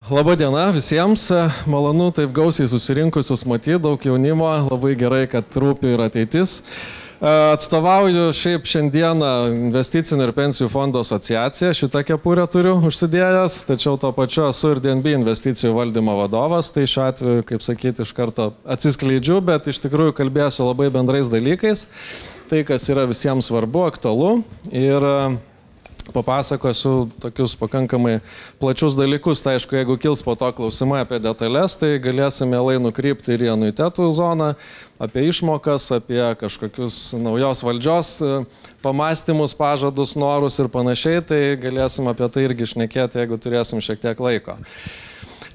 Labą dieną visiems, malonu taip gausiai susirinkusius matyti, daug jaunimo, labai gerai, kad rūpi ir ateitis. Atstovauju šiaip šiandieną Investicinių ir pensijų fondo asociaciją, šitą kepurę turiu užsidėjęs, tačiau to pačiu esu ir DNB investicijų valdymo vadovas, tai šiuo atveju, kaip sakyti, iš karto atsiskleidžiu, bet iš tikrųjų kalbėsiu labai bendrais dalykais, tai kas yra visiems svarbu, aktualu ir papasakosiu tokius pakankamai plačius dalykus. Tai aišku, jeigu kils po to klausimai apie detalės, tai galėsime mielai nukrypti ir į anuitetų zoną, apie išmokas, apie kažkokius naujos valdžios pamastymus, pažadus, norus ir panašiai, tai galėsim apie tai irgi šnekėti, jeigu turėsim šiek tiek laiko.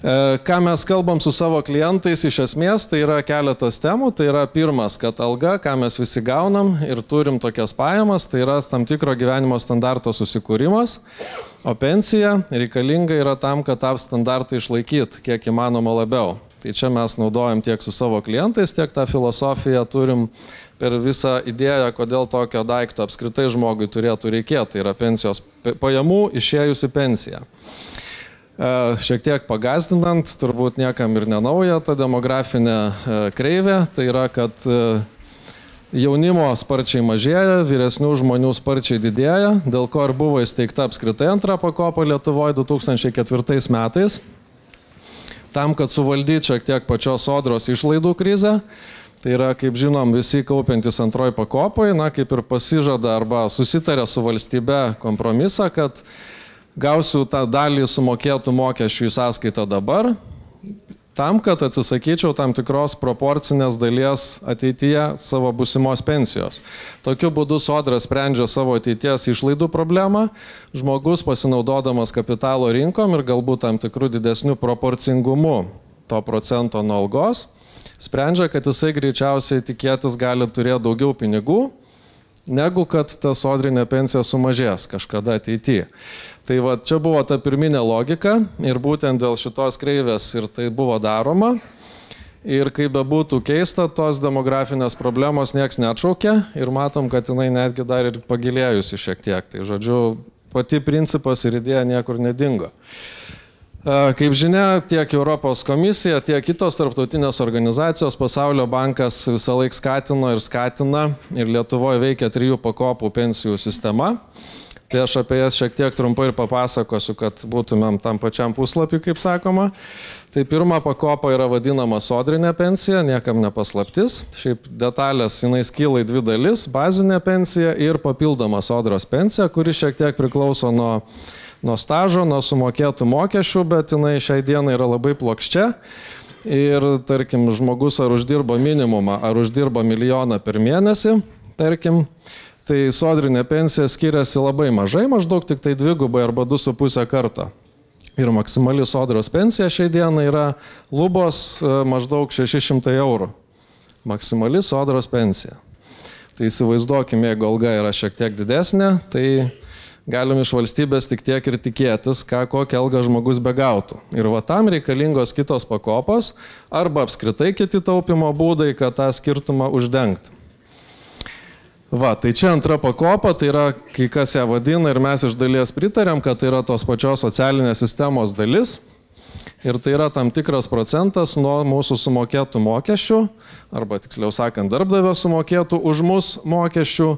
Ką mes kalbam su savo klientais, iš esmės, tai yra keletas temų. Tai yra pirmas, kad alga, ką mes visi gaunam ir turim tokias pajamas, tai yra tam tikro gyvenimo standarto susikūrimas, o pensija reikalinga yra tam, kad tą standartą išlaikyti kiek įmanoma labiau. Tai čia mes naudojam tiek su savo klientais, tiek tą filosofiją turim per visą idėją, kodėl tokio daikto apskritai žmogui turėtų reikėti. Tai yra pensijos pajamų išėjus į pensiją. Šiek tiek pagazdinant, turbūt niekam ir nenauja ta demografinė kreivė, tai yra, kad jaunimo sparčiai mažėja, vyresnių žmonių sparčiai didėja, dėl ko ir buvo įsteigta apskritai antra pakopa Lietuvoje 2004 metais, tam, kad suvaldyti šiek tiek pačios sodros išlaidų krizę. Tai yra, kaip žinom, visi kaupiantis antroji pakopai, kaip ir pasižada arba susitarė su valstybe kompromisą, kad gausiu tą dalį sumokėtų mokesčių į sąskaitą dabar, tam, kad atsisakyčiau tam tikros proporcinės dalies ateityje savo būsimos pensijos. Tokiu būdu Sodra sprendžia savo ateities išlaidų problemą, žmogus pasinaudodamas kapitalo rinkom ir galbūt tam tikrų didesnių proporcingumu to procento nuo algos, sprendžia, kad jisai greičiausiai tikėtis gali turėti daugiau pinigų, negu kad ta sodrinė pensija sumažės kažkada ateityje. Tai va, čia buvo ta pirminė logika ir būtent dėl šitos kreivės ir tai buvo daroma. Ir kaip bebūtų keista, tos demografinės problemos nieks neatšaukė ir matom, kad jinai netgi dar ir pagilėjusi šiek tiek. Tai žodžiu, pati principas ir idėja niekur nedingo. Kaip žinia, tiek Europos komisija, tiek kitos tarptautinės organizacijos, Pasaulio bankas visą laiką skatino ir skatina ir Lietuvoje veikia 3 pakopų pensijų sistema. Tai aš apie jas šiek tiek trumpai ir papasakosiu, kad būtumėm tam pačiam puslapį, kaip sakoma. Tai pirma pakopa yra vadinama sodrinė pensija, niekam nepaslaptis. Šiaip detalės, jinai skyla į 2 dalis, bazinė pensija ir papildoma sodros pensija, kuri šiek tiek priklauso nuo stažo, nuo sumokėtų mokesčių, bet jinai šiai dienai yra labai plokščia. Ir, tarkim, žmogus ar uždirba minimumą, ar uždirba 1 milijoną per mėnesį, tarkim, tai sodrinė pensija skiriasi labai mažai, maždaug tik tai 2 arba 2,5 karto. Ir maksimali sodros pensija šiai dienai yra lubos maždaug 600 eurų. Maksimali sodros pensija. Tai įsivaizduokime, jeigu alga yra šiek tiek didesnė, tai galim iš valstybės tik tiek ir tikėtis, kokią algą žmogus begautų. Ir va tam reikalingos kitos pakopos arba apskritai kiti taupimo būdai, kad tą skirtumą uždengti. Va, tai čia antra pakopa, tai yra, kai kas ją vadina ir mes iš dalies pritarėm, kad tai yra tos pačios socialinės sistemos dalis. Ir tai yra tam tikras procentas nuo mūsų sumokėtų mokesčių, arba tiksliau sakant, darbdavio sumokėtų už mus mokesčių.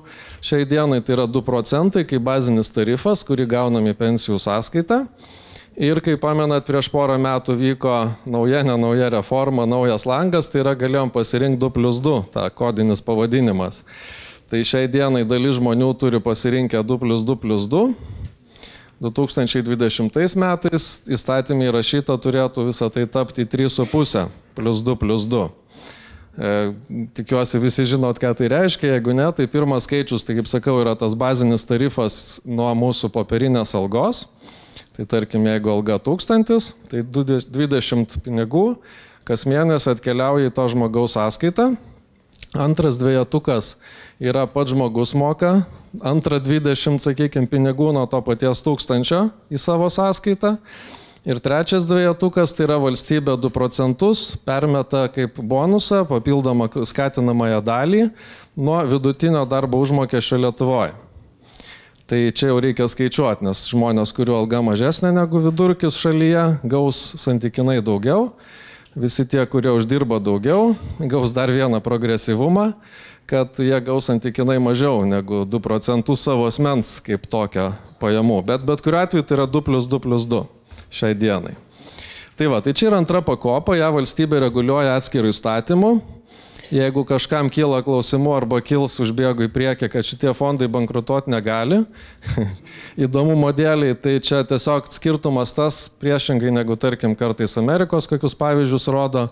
Šiai dienai tai yra 2 procentai, kaip bazinis tarifas, kurį gaunam į pensijų sąskaitą. Ir kaip pamenat, prieš porą metų vyko nauja reforma, naujas langas, tai yra galėjom pasirinkti 2+2, tą kodinis pavadinimas. Tai šiai dienai dalis žmonių turi pasirinkę 2+2+2. 2020 metais įstatymai įrašyta turėtų visą tai tapti 3,5 +2+2. Tikiuosi visi žinot, ką tai reiškia, jeigu ne, tai pirmas skaičius, tai kaip sakau, yra tas bazinis tarifas nuo mūsų popierinės algos. Tai tarkim, jeigu alga 1000, tai 20 pinigų kas mėnesį atkeliauja į to žmogaus sąskaitą. Antras dvejetukas yra pats žmogus moka, antra 20, sakykime, pinigų nuo to paties 1000 į savo sąskaitą. Ir trečias dvejetukas tai yra valstybė 2 procentus permeta kaip bonusą, papildomą skatinamąją dalį nuo vidutinio darbo užmokesčio Lietuvoje. Tai čia jau reikia skaičiuoti, nes žmonės, kurių alga mažesnė negu vidurkis šalyje, gaus santykinai daugiau. Visi tie, kurie uždirba daugiau, gaus dar vieną progresyvumą, kad jie gaus santykinai mažiau negu 2% savo asmens kaip tokio pajamų. Bet kuriuo atveju tai yra 2+2+2 šiai dienai. Tai va, tai čia yra antra pakopa, ją valstybė reguliuoja atskirų įstatymų. Jeigu kažkam kyla klausimų arba kils užbėgu į priekį, kad šitie fondai bankrutuoti negali, įdomumo dėliai, tai čia tiesiog skirtumas tas, priešingai negu tarkim kartais Amerikos, kokius pavyzdžius rodo,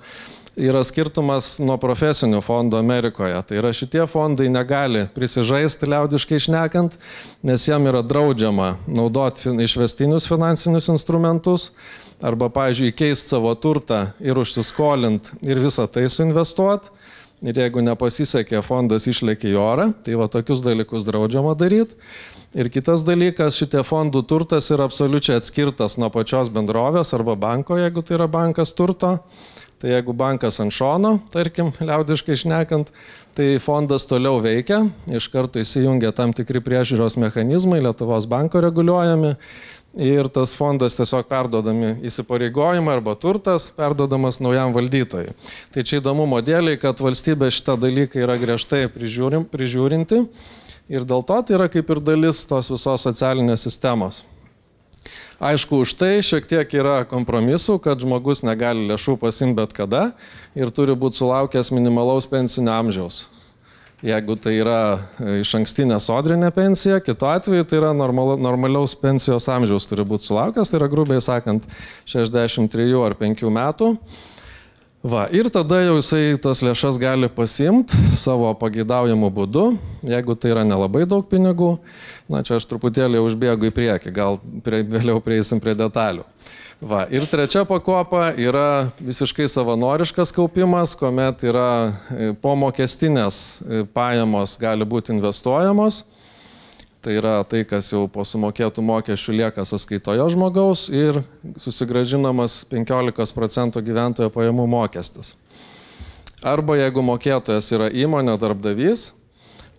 yra skirtumas nuo profesinių fondų Amerikoje. Tai yra šitie fondai negali prisižaisti liaudiškai šnekant, nes jam yra draudžiama naudoti išvestinius finansinius instrumentus arba, pavyzdžiui, keisti savo turtą ir užsiskolinti ir visą tai suinvestuoti. Ir jeigu nepasisekė, fondas išlėkė į orą, tai va tokius dalykus draudžiama daryti. Ir kitas dalykas, šitie fondų turtas yra absoliučiai atskirtas nuo pačios bendrovės arba banko, jeigu tai yra bankas turto. Tai jeigu bankas ant šono, tarkim, liaudiškai šnekant, tai fondas toliau veikia, iš karto įsijungia tam tikri priežiūros mechanizmai, Lietuvos banko reguliuojami. Ir tas fondas tiesiog perduodami įsipareigojimai arba turtas perduodamas naujam valdytojui. Tai čia įdomumo dėliai, kad valstybė šitą dalyką yra griežtai prižiūrinti ir dėl to tai yra kaip ir dalis tos visos socialinės sistemos. Aišku, už tai šiek tiek yra kompromisų, kad žmogus negali lėšų pasimti bet kada ir turi būti sulaukęs minimalaus pensinio amžiaus. Jeigu tai yra iš ankstinė sodrinė pensija, kitu atveju tai yra normaliaus pensijos amžiaus turi būti sulaukęs, tai yra grubiai sakant 63 ar 5 metų. Va, ir tada jau jisai tas lėšas gali pasimti savo pageidaujamų būdu, jeigu tai yra nelabai daug pinigų. Na, čia aš truputėlį užbėgu į priekį, gal vėliau prieisim prie detalių. Va, ir trečia pakopa yra visiškai savanoriškas kaupimas, kuomet yra pomokestinės pajamos gali būti investuojamos. Tai yra tai, kas jau po sumokėtų mokesčių lieka sąskaitoje žmogaus ir susigrąžinamas 15% gyventojo pajamų mokestis. Arba jeigu mokėtojas yra įmonė darbdavys,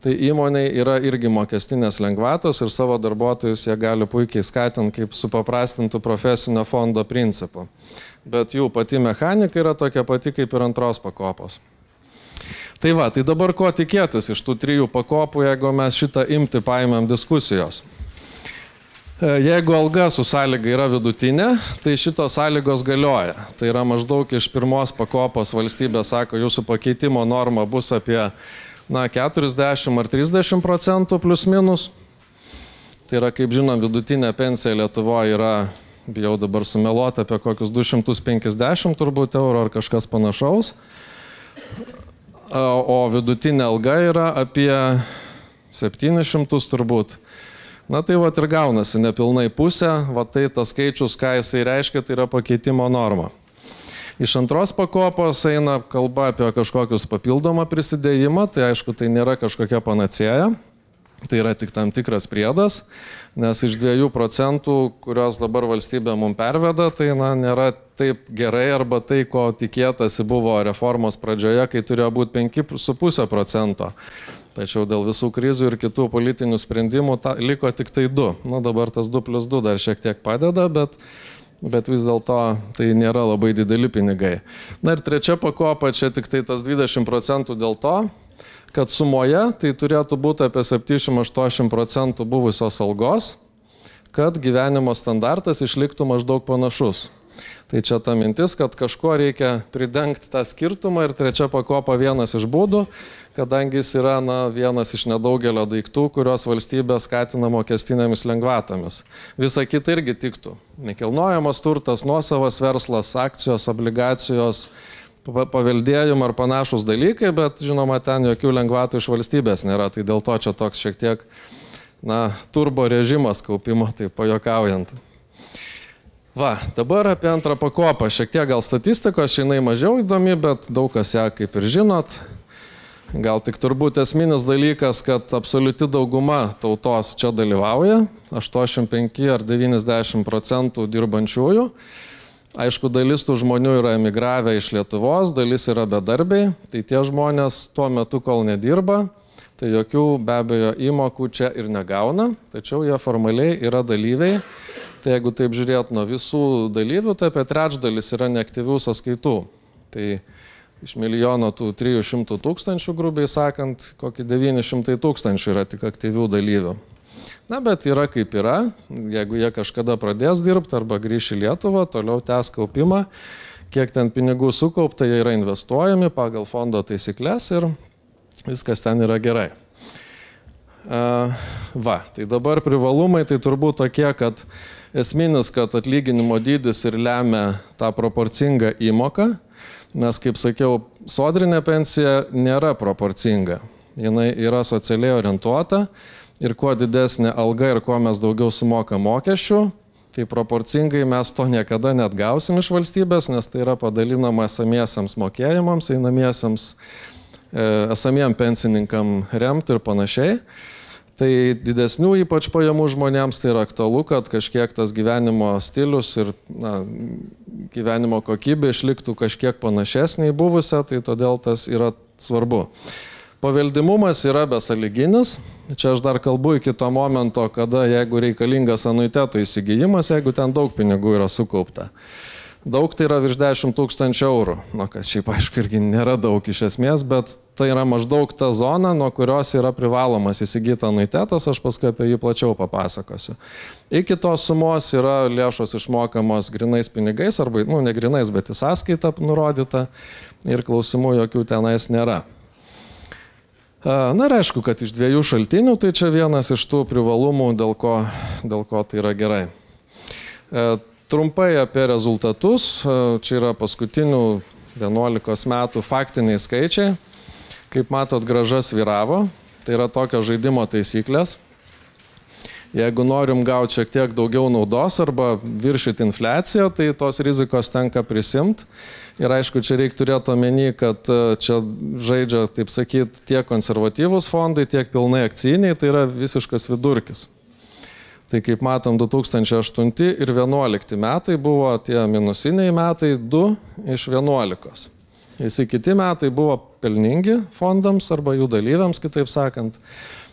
tai įmonei yra irgi mokestinės lengvatos ir savo darbuotojus jie gali puikiai skatinti kaip supaprastintų profesinio fondo principų. Bet jų pati mechanika yra tokia pati kaip ir antros pakopos. Tai va, tai dabar ko tikėtis iš tų 3 pakopų, jeigu mes šitą imtį paimėm diskusijos. Jeigu alga su sąlyga yra vidutinė, tai šitos sąlygos galioja. Tai yra maždaug iš pirmos pakopos valstybė sako, jūsų pakeitimo norma bus apie 40 ar 30% plus minus. Tai yra, kaip žinom, vidutinė pensija Lietuvoje yra, bijau dabar sumeluoti, apie kokius 250 turbūt eurų ar kažkas panašaus. O vidutinė alga yra apie 700 turbūt. Na tai va ir gaunasi nepilnai pusė, va tai tas skaičius, ką jisai reiškia, tai yra pakeitimo norma. Iš antros pakopos eina kalba apie kažkokius papildomą prisidėjimą, tai aišku, tai nėra kažkokia panacėja, tai yra tik tam tikras priedas, nes iš 2%, kurios dabar valstybė mums perveda, tai nėra taip gerai arba tai, ko tikėtasi buvo reformos pradžioje, kai turėjo būti 5,5%. Tačiau dėl visų krizių ir kitų politinių sprendimų liko tik tai 2. Na dabar tas 2+2 dar šiek tiek padeda, bet vis dėlto tai nėra labai dideli pinigai. Na ir trečia pakopa, čia tik tai tas 20% dėl to, kad sumoje tai turėtų būti apie 70-80% buvusios algos, kad gyvenimo standartas išliktų maždaug panašus. Tai čia ta mintis, kad kažkuo reikia pridengti tą skirtumą ir trečia pakopa vienas iš būdų, kadangi jis yra vienas iš nedaugelio daiktų, kurios valstybė skatina mokestinėmis lengvatomis. Visa kita irgi tiktų. Nekilnojamas turtas, nuosavas verslas, akcijos, obligacijos, paveldėjimo ar panašus dalykai, bet žinoma, ten jokių lengvatų iš valstybės nėra. Tai dėl to čia toks šiek tiek turbo režimas kaupimo, tai pajuokaujant. Va, dabar apie antrą pakopą. Šiek tiek gal statistikos, jinai mažiau įdomi, bet daug kas ją kaip ir žinot. Gal tik turbūt esminis dalykas, kad absoliuti dauguma tautos čia dalyvauja, 85 ar 90% dirbančiųjų. Aišku, dalis tų žmonių yra emigravę iš Lietuvos, dalis yra bedarbiai, tai tie žmonės tuo metu, kol nedirba, tai jokių be abejo įmokų čia ir negauna, tačiau jie formaliai yra dalyviai. Tai jeigu taip žiūrėt nuo visų dalyvių, tai apie trečdalis yra neaktyvių sąskaitų. Tai iš milijono tų 300 tūkstančių, grubiai sakant, kokį 900 tūkstančių yra tik aktyvių dalyvių. Na, bet yra kaip yra, jeigu jie kažkada pradės dirbti arba grįš į Lietuvą, toliau tęs kaupimą, kiek ten pinigų sukaupta, jie yra investuojami pagal fondo taisyklės ir viskas ten yra gerai. Tai dabar privalumai tai turbūt tokie, kad esminis, kad atlyginimo dydis ir lemia tą proporcingą įmoką, nes, kaip sakiau, sodrinė pensija nėra proporcinga. Jinai yra socialiai orientuota ir kuo didesnė alga ir kuo mes daugiau sumokam mokesčių, tai proporcingai mes to niekada net gausim iš valstybės, nes tai yra padalinama esamiesiams mokėjimams, einamiesiams esamiem pensininkam remti ir panašiai. Tai didesnių ypač pajamų žmonėms tai yra aktualu, kad kažkiek tas gyvenimo stilius ir gyvenimo kokybė išliktų kažkiek panašesnė į buvusią, tai todėl tas yra svarbu. Paveldimumas yra besąlyginis. Čia aš dar kalbu iki to momento, kada jeigu reikalingas anuiteto įsigijimas, jeigu ten daug pinigų yra sukaupta. Daug tai yra virš 10 000 eurų. Kas šiaip aišku irgi nėra daug iš esmės, bet tai yra maždaug ta zona, nuo kurios yra privalomas įsigyti anuitetas, aš paskui apie jį plačiau papasakosiu. Iki tos sumos yra lėšos išmokamos grinais pinigais, arba, ne grinais, bet į sąskaitą nurodyta ir klausimų jokių tenais nėra. Na ir aišku, kad iš dviejų šaltinių, tai čia vienas iš tų privalumų, dėl ko tai yra gerai. Trumpai apie rezultatus, čia yra paskutinių 11 metų faktiniai skaičiai. Kaip matot, grąža svyravo, tai yra tokio žaidimo taisyklės. Jeigu norim gauti šiek tiek daugiau naudos arba viršyti infliaciją, tai tos rizikos tenka prisimti. Ir aišku, čia reikia turėti omeny, kad čia žaidžia, taip sakyt, tiek konservatyvūs fondai, tiek pilnai akcijiniai, tai yra visiškas vidurkis. Tai kaip matom, 2008 ir 2011 metai buvo tie minusiniai metai, 2 iš 11. Visi kiti metai buvo pelningi fondams arba jų dalyviams, kitaip sakant.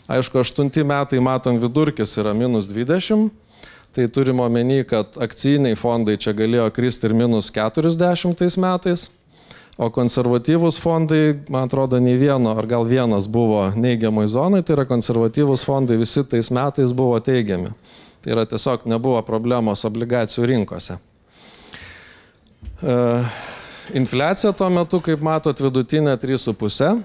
Aišku, 8 metai matom vidurkis yra minus 20, tai turim omeny, kad akcijiniai fondai čia galėjo kristi ir minus 40 metais, o konservatyvūs fondai, man atrodo, nei vieno, ar gal vienas buvo neigiamai zonai, tai yra konservatyvūs fondai visi tais metais buvo teigiami. Tai yra tiesiog nebuvo problemos obligacijų rinkose. Infliacija tuo metu, kaip matot, vidutinė 3,5.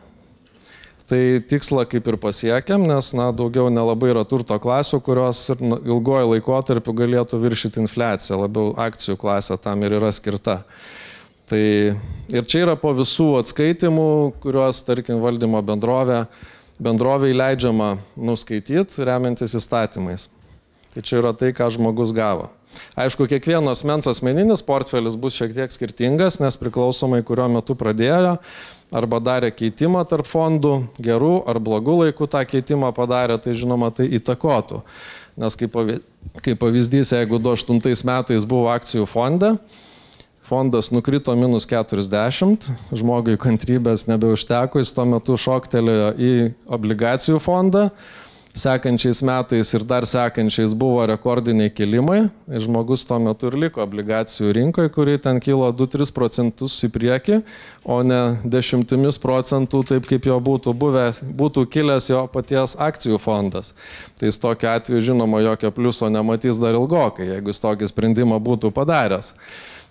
Tai tikslą kaip ir pasiekėm, nes daugiau nelabai yra turto klasių, kurios ilgojo laikotarpiu galėtų viršyti infliaciją, labiau akcijų klasė tam ir yra skirta. Tai ir čia yra po visų atskaitimų, kuriuos, tarkim, valdymo bendrovei leidžiama nuskaityti, remiantis įstatymais. Tai čia yra tai, ką žmogus gavo. Aišku, kiekvieno asmens asmeninis portfelis bus šiek tiek skirtingas, nes priklausomai kuriuo metu pradėjo, arba darė keitimą tarp fondų, gerų ar blogų laikų tą keitimą padarė, tai žinoma, tai įtakotų. Nes kaip pavyzdys, jeigu 2008 metais buvo akcijų fonde, fondas nukrito minus 40, žmogui kantrybės nebeužteko, jis tuo metu šoktelėjo į obligacijų fondą, sekančiais metais ir dar sekančiais buvo rekordiniai kilimai, ir žmogus tuo metu ir liko obligacijų rinkoje, kuri ten kilo 2-3% į priekį, o ne 10%, taip kaip jo būtų kilęs jo paties akcijų fondas. Tai jis tokiu atveju, žinoma, jokio pliuso nematys dar ilgokai, jeigu jis tokį sprendimą būtų padaręs.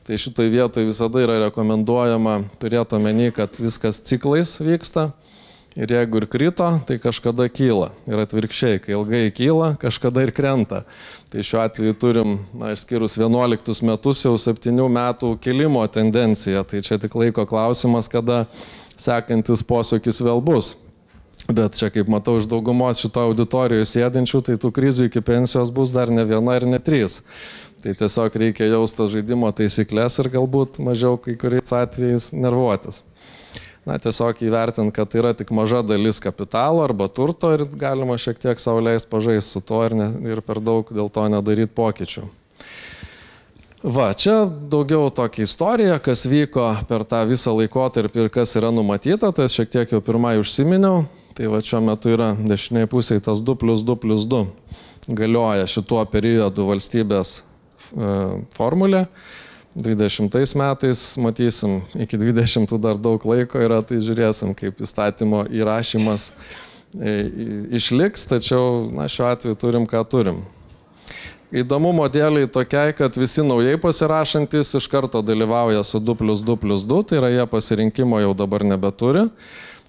Tai šitoj vietoj visada yra rekomenduojama turėti omeny, kad viskas ciklais vyksta. Ir jeigu ir krito, tai kažkada kyla. Ir atvirkščiai, kai ilgai kyla, kažkada ir krenta. Tai šiuo atveju turim, išskyrus 11 metus, jau 7 metų kilimo tendenciją. Tai čia tik laiko klausimas, kada sekantis posūkis vėl bus. Bet čia, kaip matau, iš daugumos šito auditorijoje sėdinčių, tai tų krizių iki pensijos bus dar ne 1 ir ne 3. Tai tiesiog reikia jausti žaidimo taisyklės ir galbūt mažiau kai kuriais atvejais nervuotis. Tiesiog įvertint, kad tai yra tik maža dalis kapitalo arba turto ir galima šiek tiek savo leist pažaisti su to ir per daug dėl to nedaryti pokyčių. Va, čia daugiau tokia istorija, kas vyko per tą visą laikotarpį ir kas yra numatyta, tai šiek tiek jau pirmai užsiminiau. Tai va, šiuo metu yra dešiniai pusėje tas 2+2+2 galioja šituo periodu valstybės formulė. 20 metais matysim, iki 20 dar daug laiko yra, tai žiūrėsim, kaip įstatymo įrašymas išliks, tačiau na, šiuo atveju turim, ką turim. Įdomumo dėliai tokiai, kad visi naujai pasirašantis iš karto dalyvauja su 2+2+2, tai yra jie pasirinkimo jau dabar nebeturi.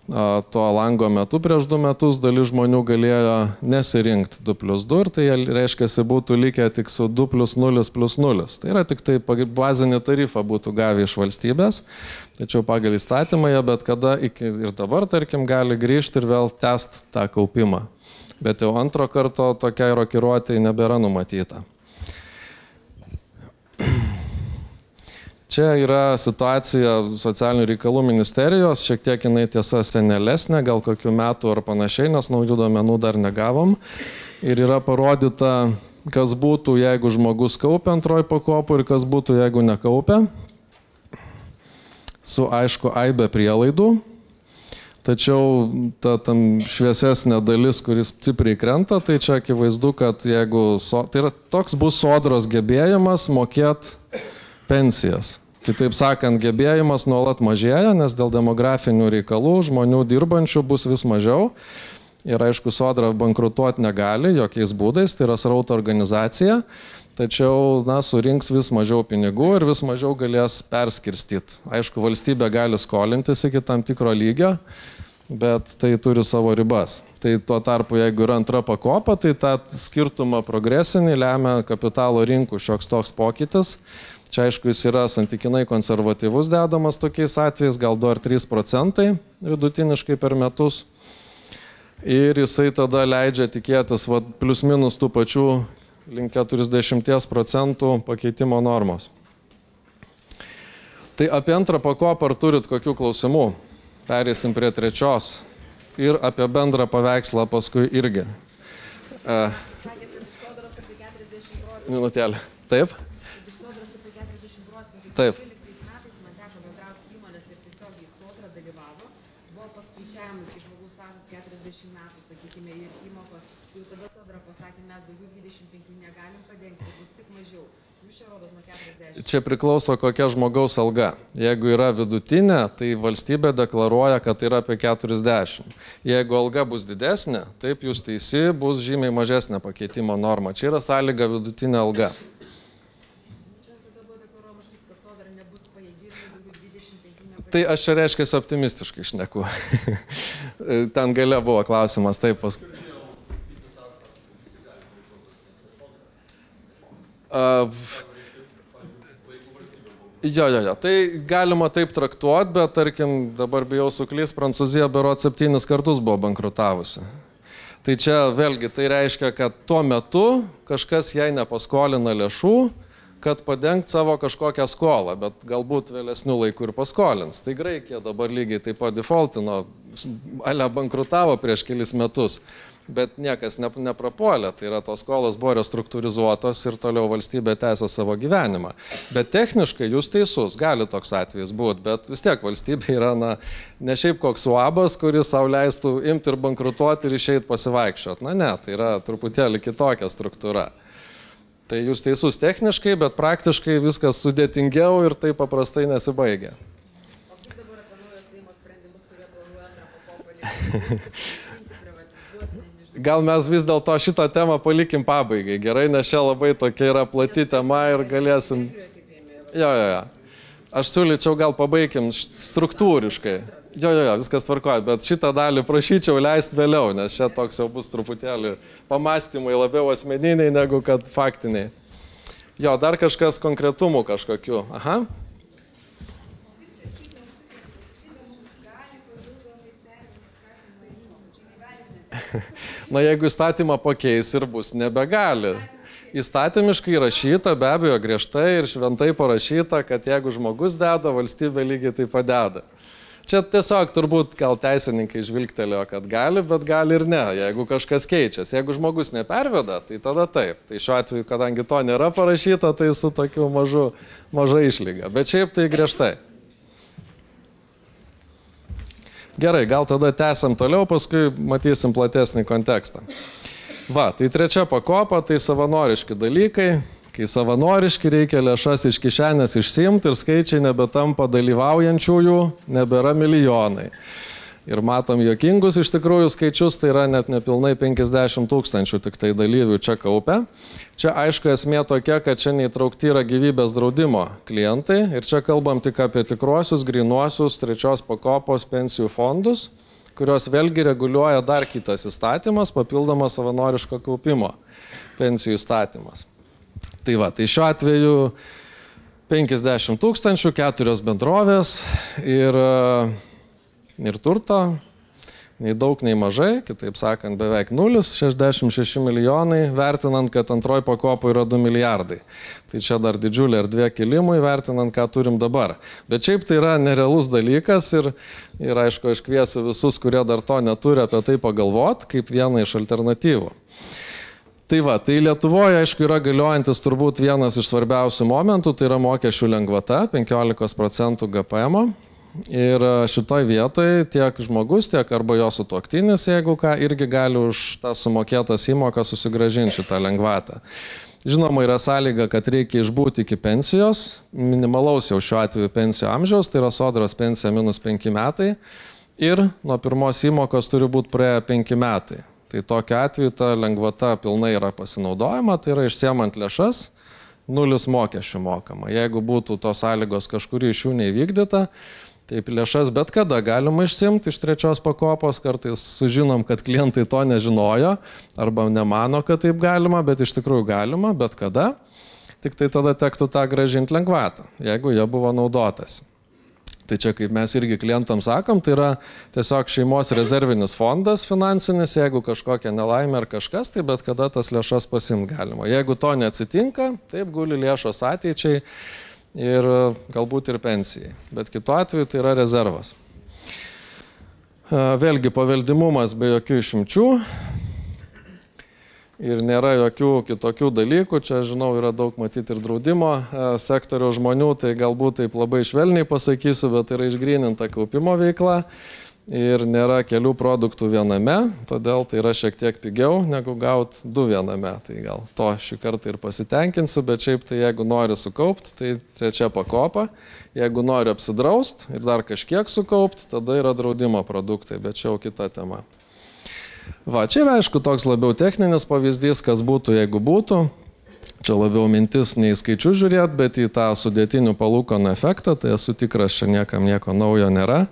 Tuo lango metu prieš 2 metus dalis žmonių galėjo nesirinkti 2+2 ir tai reiškia, būtų likę tik su 2+0+0. Tai yra tik tai bazinį tarifą būtų gavę iš valstybės, tačiau pagal įstatymą jie bet kada ir dabar, tarkim, gali grįžti ir vėl tęsti tą kaupimą. Bet jau antro karto tokiai rokiruotei nebėra numatyta. Čia yra situacija socialinių reikalų ministerijos, šiek tiek jinai tiesa senelesnė, gal kokių metų ar panašiai, nes naujų duomenų dar negavom. Ir yra parodyta, kas būtų, jeigu žmogus kaupia antroji pakopų ir kas būtų, jeigu nekaupia. Su aišku aibe prielaidų. Tačiau ta šviesesnė dalis, kuris stipriai krenta, tai čia akivaizdu, kad jeigu, tai yra toks bus sodros gebėjimas mokėti pensijas. Kitaip sakant, gebėjimas nuolat mažėja, nes dėl demografinių reikalų žmonių dirbančių bus vis mažiau. Ir aišku, sodra bankrutuoti negali jokiais būdais, tai yra srauto organizacija, tačiau surinks vis mažiau pinigų ir vis mažiau galės perskirstyti. Aišku, valstybė gali skolintis iki tam tikro lygio, bet tai turi savo ribas. Tai tuo tarpu, jeigu yra antra pakopa, tai tą skirtumą progresinį lemia kapitalo rinkų šioks toks pokytis. Čia aišku, jis yra santykinai konservatyvus dedamas tokiais atvejais, gal 2 ar 3% vidutiniškai per metus. Ir jisai tada leidžia tikėtis plius minus tų pačių link 40% pakeitimo normos. Tai apie antrą pakopą ar turit kokių klausimų? Perėsim prie trečios ir apie bendrą paveikslą paskui irgi. Minutėlė. Taip? Taip. Man teko bendrauti įmonės ir tiesiogiai į sodrą dalyvavo. Buvo paskaičiavimas, kai žmogus stažas 40 metų, sakykime, ir įmokos. Jau tada sodra pasakė, mes daugiau 25 negalim padengti, bus tik mažiau. Jūs čia rodos nuo 40. Čia priklauso kokia žmogaus alga. Jeigu yra vidutinė, tai valstybė deklaruoja, kad yra apie 40. Jeigu alga bus didesnė, taip jūs teisi, bus žymiai mažesnė pakeitimo norma. Čia yra sąlyga vidutinė alga. Tai aš čia reiškia optimistiškai šneku. Ten gale buvo klausimas, taip paskui. Jo. Tai galima taip traktuoti, bet tarkim, dabar bijau suklys, Prancūzija berods 7 kartus buvo bankrutavusi. Tai čia vėlgi tai reiškia, kad tuo metu kažkas jai nepaskolina lėšų, kad padengti savo kažkokią skolą, bet galbūt vėlesnių laikų ir paskolins. Tai Graikija dabar lygiai taip pat defaultino, ale bankrutavo prieš kelis metus, bet niekas neprapuolė. Tai yra, tos skolos buvo restruktūrizuotos ir toliau valstybė tęsia savo gyvenimą. Bet techniškai jūs teisus, gali toks atvejis būti, bet vis tiek valstybė yra ne šiaip koks uabas, kuris sau leistų imti ir bankrutuoti ir išeiti pasivaikščioti. Ne, tai yra truputėlį kitokia struktūra. Tai jūs teisus techniškai, bet praktiškai viskas sudėtingiau ir tai paprastai nesibaigia. O kaip dabar apie naujos Seimo sprendimus, kurie planuoja antrą pakopą privatizuoti? Gal mes vis dėlto šitą temą palikim pabaigai. Gerai, nes čia labai tokia yra plati tema ir galėsim... Jo. Aš siūlyčiau gal pabaikim struktūriškai. Jo, viskas tvarkoja, bet šitą dalį prašyčiau leisti vėliau, nes čia toks jau bus truputėlį pamastymai labiau asmeniniai negu kad faktiniai. Jo, dar kažkas konkretumų kažkokių. Aha. Na, jeigu įstatymą pakeis ir bus, nebegali. Įstatymiškai rašyta, be abejo, griežtai ir šventai parašyta, kad jeigu žmogus deda, valstybė lygiai taip pat deda. Čia tiesiog turbūt gal teisininkai žvilgtelėjo, kad gali, bet gali ir ne, jeigu kažkas keičiasi. Jeigu žmogus neperveda, tai tada taip. Tai šiuo atveju, kadangi to nėra parašyta, tai su tokiu maža išlyga. Bet šiaip tai griežtai. Gerai, gal tada tęsiam toliau, paskui matysim platesnį kontekstą. Va, tai trečia pakopa, tai savanoriški dalykai. Kai savanoriški reikia lėšas iš kišenės išsiimti ir skaičiai nebetampa dalyvaujančiųjų, nebėra milijonai. Ir matom juokingus iš tikrųjų skaičius, tai yra net nepilnai 50 000 tik tai dalyvių čia kaupia. Čia aišku esmė tokia, kad čia neįtraukti yra gyvybės draudimo klientai ir čia kalbam tik apie tikruosius, grynuosius trečios pakopos pensijų fondus, kurios vėlgi reguliuoja dar kitas įstatymas, papildomas savanoriško kaupimo pensijų įstatymas. Tai va, tai šiuo atveju 50 000, 4 bendrovės ir turto, nei daug, nei mažai, kitaip sakant, beveik 0, 66 milijonai, vertinant, kad antroji pakopa yra 2 milijardai. Tai čia dar didžiulė erdvė kilimui, vertinant, ką turim dabar. Bet šiaip tai yra nerealus dalykas ir aišku, aš kviesiu visus, kurie dar to neturi, apie tai pagalvot, kaip vieną iš alternatyvų. Tai va, tai Lietuvoje, aišku, yra galiojantis turbūt vienas iš svarbiausių momentų, tai yra mokesčių lengvata, 15% GPM. Ir šitoj vietoj tiek žmogus, tiek arba jo sutuoktinis, jeigu ką, irgi gali už tą sumokėtas įmoką susigrąžinti šitą lengvatą. Žinoma, yra sąlyga, kad reikia išbūti iki pensijos, minimalaus jau šiuo atveju pensijų amžiaus, tai yra sodros pensija minus 5 metai. Ir nuo pirmos įmokos turi būti praėję 5 metai. Tai tokiu atveju ta lengvata pilnai yra pasinaudojama, tai yra išsiemant lėšas, 0 mokesčių mokama. Jeigu būtų tos sąlygos kažkuri iš jų neįvykdyta, taip lėšas bet kada galima išsiimti iš trečios pakopos, kartais sužinom, kad klientai to nežinojo arba nemano, kad taip galima, bet iš tikrųjų galima, bet kada, tik tai tada tektų tą grąžinti lengvatą, jeigu jie buvo naudotas. Tai čia, kaip mes irgi klientams sakom, tai yra tiesiog šeimos rezervinis fondas finansinis, jeigu kažkokia nelaimė ar kažkas, tai bet kada tas lėšas pasiimti galima. Jeigu to neatsitinka, taip guli lėšos ateičiai ir galbūt ir pensijai. Bet kitu atveju tai yra rezervas. Vėlgi paveldimumas be jokių išimčių. Ir nėra jokių kitokių dalykų, čia, žinau, yra daug matyti ir draudimo sektoriaus žmonių, tai galbūt taip labai švelniai pasakysiu, bet yra išgryninta kaupimo veikla ir nėra kelių produktų viename, todėl tai yra šiek tiek pigiau negu gauti 2 viename. Tai gal to šį kartą ir pasitenkinsiu, bet šiaip tai jeigu nori sukaupti, tai trečia pakopa, jeigu nori apsidraust ir dar kažkiek sukaupti, tada yra draudimo produktai, bet čia jau kita tema. Va, čia yra aišku toks labiau techninis pavyzdys, kas būtų, jeigu būtų. Čia labiau mintis nei skaičių žiūrėti, bet į tą sudėtinių palūkanų efektą, tai esu tikras, čia niekam nieko naujo nėra.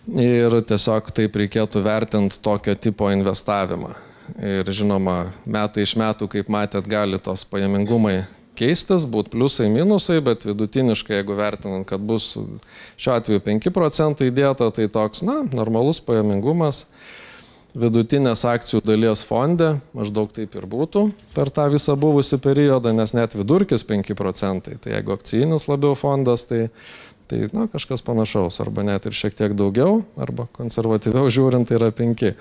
Ir tiesiog taip reikėtų vertinti tokio tipo investavimą. Ir žinoma, metai iš metų, kaip matėt, gali tos pajamingumai keistis, būti pliusai, minusai, bet vidutiniškai, jeigu vertinant, kad bus šiuo atveju 5% įdėta, tai toks, normalus pajamingumas. Vidutinės akcijų dalies fonde maždaug taip ir būtų per tą visą buvusį periodą, nes net vidurkis 5%. Tai jeigu akcijinis labiau fondas, tai kažkas panašaus, arba net ir šiek tiek daugiau, arba konservatyviau žiūrint, tai yra 5.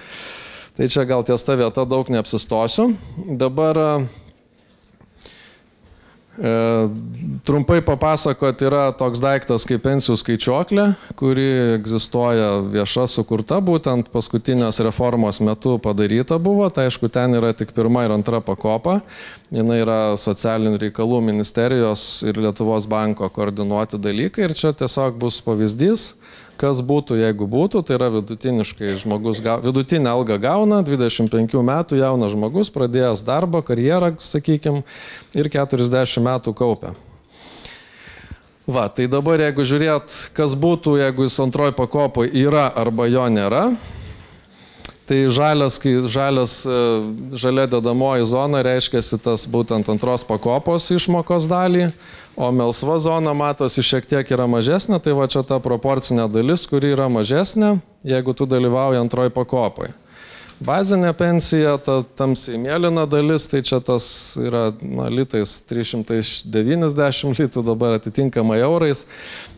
Tai čia gal ties ta vieta daug neapsistosiu. Dabar trumpai papasakot, yra toks daiktas kaip pensijų skaičiuoklė, kuri egzistuoja vieša sukurta, būtent paskutinės reformos metu padaryta buvo. Tai aišku, ten yra tik 1 ir 2 pakopa. Jis yra socialinių reikalų ministerijos ir Lietuvos banko koordinuoti dalykai ir čia tiesiog bus pavyzdys, kas būtų, jeigu būtų. Tai yra vidutiniškai žmogus, vidutinę algą gauna, 25 metų jaunas žmogus, pradėjęs darbą, karjerą, sakykime, ir 40 metų kaupia. Va, tai dabar jeigu žiūrėt, kas būtų, jeigu jis antroji pakopoje yra arba jo nėra, tai žalia dedamoji zona reiškiasi tas būtent antros pakopos išmokos dalį, o melsva zona matosi šiek tiek yra mažesnė, tai va čia ta proporcinė dalis, kuri yra mažesnė, jeigu tu dalyvauji antroji pakopoje. bazinė pensija, ta tamsiai mėlyna dalis, tai čia tas yra litais 390 litų, dabar atitinkamai eurais.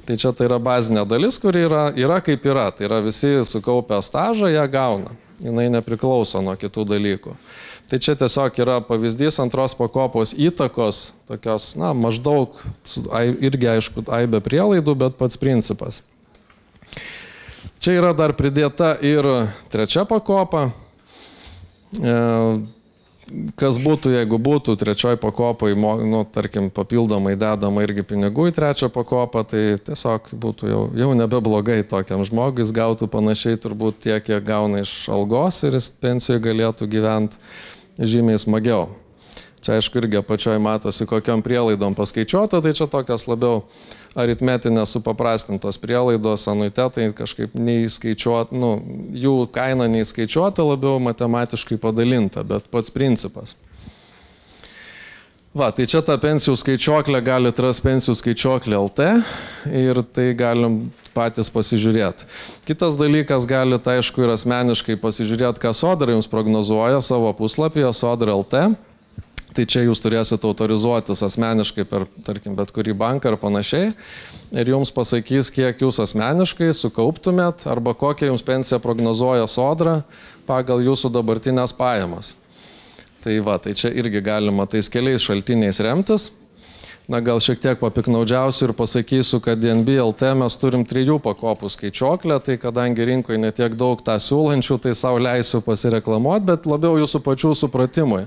Tai čia tai yra bazinė dalis, kuri yra kaip yra. Tai yra visi sukaupę stažą, ją gauna. Jinai nepriklauso nuo kitų dalykų. Tai čia tiesiog yra pavyzdys antros pakopos įtakos, tokios, maždaug, irgi aišku, aibė prielaidų, bet pats principas. Čia yra dar pridėta ir trečia pakopa. Kas būtų, jeigu būtų trečioj pakopai, tarkim, papildomai dedama irgi pinigų į trečią pakopą, tai tiesiog būtų jau nebeblogai tokiam žmogui, jis gautų panašiai turbūt tiek, kiek gauna iš algos ir jis pensijoje galėtų gyventi žymiai smagiau. Čia aišku irgi apačioje matosi, kokiam prielaidom paskaičiuota, tai čia tokios labiau aritmetinės supaprastintos prielaidos, anuitetai kažkaip neįskaičiuota, jų kaina neįskaičiuota, labiau matematiškai padalinta, bet pats principas. Va, tai čia ta pensijų skaičiuoklė, galite rasti pensijų skaičiuoklė LT ir tai galim patys pasižiūrėti. Kitas dalykas, galite aišku ir asmeniškai pasižiūrėti, ką Sodra jums prognozuoja savo puslapyje Sodra LT. Tai čia jūs turėsite autorizuotis asmeniškai per, tarkim, bet kurį banką ar panašiai ir jums pasakys, kiek jūs asmeniškai sukauptumėt arba kokią jums pensiją prognozuoja Sodra pagal jūsų dabartinės pajamas. Tai va, tai čia irgi galima tais keliais šaltiniais remtis. Gal šiek tiek papiknaudžiausiu ir pasakysiu, kad DNB LT mes turim 3 pakopų skaičiuoklę, tai kadangi rinkoje netiek daug tą siūlančių, tai savo leisiu pasireklamuoti, bet labiau jūsų pačių supratimui.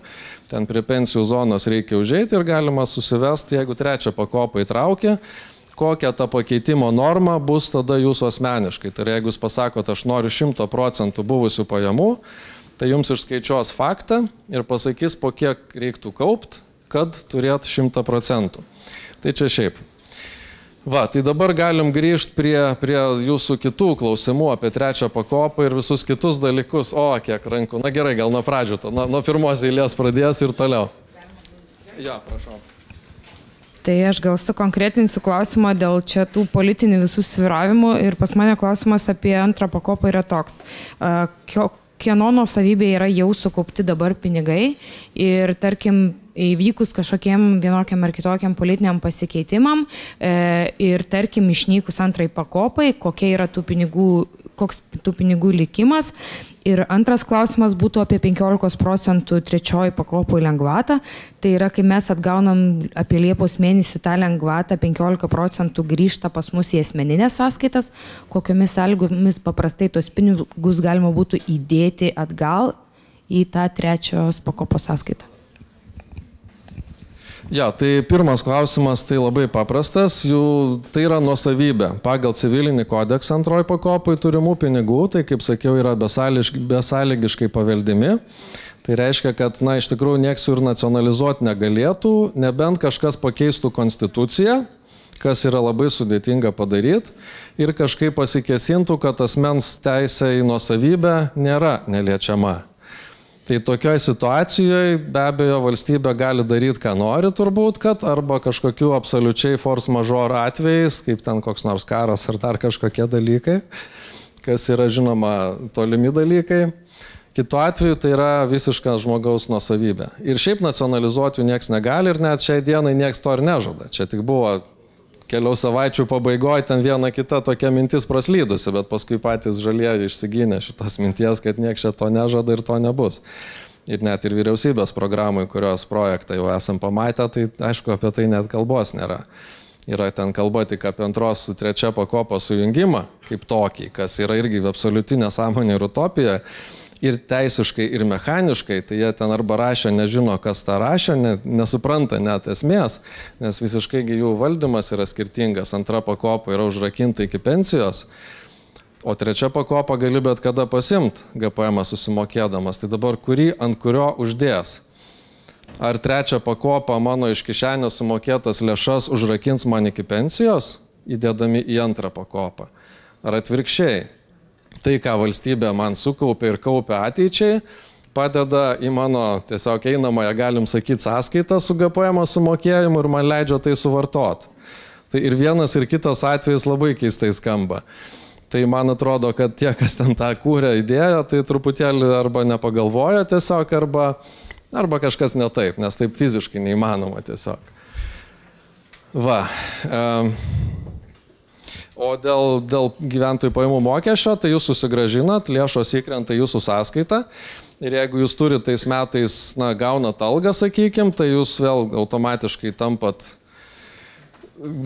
Ten prie pensijų zonos reikia užeiti ir galima susivesti, jeigu trečią pakopą įtraukia, kokia ta pakeitimo norma bus tada jūsų asmeniškai. Tai jeigu jūs pasakot, aš noriu 100% buvusių pajamų, tai jums išskaičiuos faktą ir pasakys, po kiek reiktų kaupti, kad turėt 100%. Tai čia šiaip. Va, tai dabar galim grįžti prie jūsų kitų klausimų apie trečią pakopą ir visus kitus dalykus. O, kiek rankų. Na gerai, gal nuo pradžių, nuo pirmos eilės pradės ir toliau. Ja, prašau. Tai aš gal sukonkretinsiu klausimą dėl čia tų politinių visų svyravimų ir pas mane klausimas apie antrą pakopą yra toks. Kieno nuosavybė yra jau sukaupti dabar pinigai ir tarkim įvykus kažkokiem vienokiam ar kitokiam politiniam pasikeitimam ir tarkim išnykus antrai pakopai, kokia yra koks tų pinigų likimas. Ir antras klausimas būtų apie 15% trečioji pakopų lengvatą. Tai yra, kai mes atgaunam apie Liepos mėnesį tą lengvatą, 15% grįžta pas mus į asmeninės sąskaitas, kokiomis sąlygomis paprastai tos pinigus galima būtų įdėti atgal į tą trečios pakopos sąskaitą. Ja, tai pirmas klausimas, tai labai paprastas, tai yra nuosavybė. Pagal civilinį kodeksą antroji pakopai turimų pinigų, tai kaip sakiau, yra besąlygiškai paveldimi. Tai reiškia, kad, iš tikrųjų, nieks jų ir nacionalizuoti negalėtų, nebent kažkas pakeistų konstituciją, kas yra labai sudėtinga padaryti, ir kažkaip pasikesintų, kad asmens teisė į nuosavybę nėra neliečiama. Tai tokioj situacijoje be abejo valstybė gali daryti, ką nori turbūt, kad arba kažkokių absoliučiai force majeure atvejais, kaip ten koks nors karas ar dar kažkokie dalykai, kas yra žinoma tolimi dalykai. Kitu atveju tai yra visiška žmogaus nuosavybė. Ir šiaip nacionalizuoti jų nieks negali ir net šiai dienai nieks to ir nežada. Čia tik buvo kelių savaičių pabaigoje ten viena kita tokia mintis praslydusi, bet paskui patys žalieji išsigynė šitos minties, kad nieks čia to nežada ir to nebus. Ir net ir vyriausybės programai, kurios projektą jau esam pamatę, tai aišku, apie tai net kalbos nėra. Yra ten kalba tik apie antros su trečia pakopa sujungimą kaip tokį, kas yra irgi absoliutinė sąmonė ir utopija. Ir teisiškai, ir mechaniškai, tai jie ten arba rašė, nežino, kas tą rašė, nesupranta net esmės, nes visiškai jų valdymas yra skirtingas. Antra pakopa yra užrakinta iki pensijos, o trečia pakopa gali bet kada pasimti GPM susimokėdamas. Tai dabar ant kurio uždės? Ar trečią pakopą mano iš kišenės sumokėtas lėšas užrakins man iki pensijos, įdėdami į antrą pakopą? Ar atvirkščiai? Tai, ką valstybė man sukaupia ir kaupia ateičiai, padeda į mano tiesiog einamąją, galim sakyti, sąskaitą su GPM sumokėjimu ir man leidžia tai suvartoti. Tai ir vienas ir kitas atvejis labai keistai skamba. Tai man atrodo, kad tie, kas ten tą kūrė idėją, tai truputėlį arba nepagalvoja tiesiog, arba kažkas ne taip, nes taip fiziškai neįmanoma tiesiog. Va. O dėl gyventojų pajamų mokesčio, tai jūs susigrąžinat, lėšos įkrenta jūsų sąskaitą. Ir jeigu jūs turite tais metais, gaunat algą, sakykim, tai jūs vėl automatiškai tampat.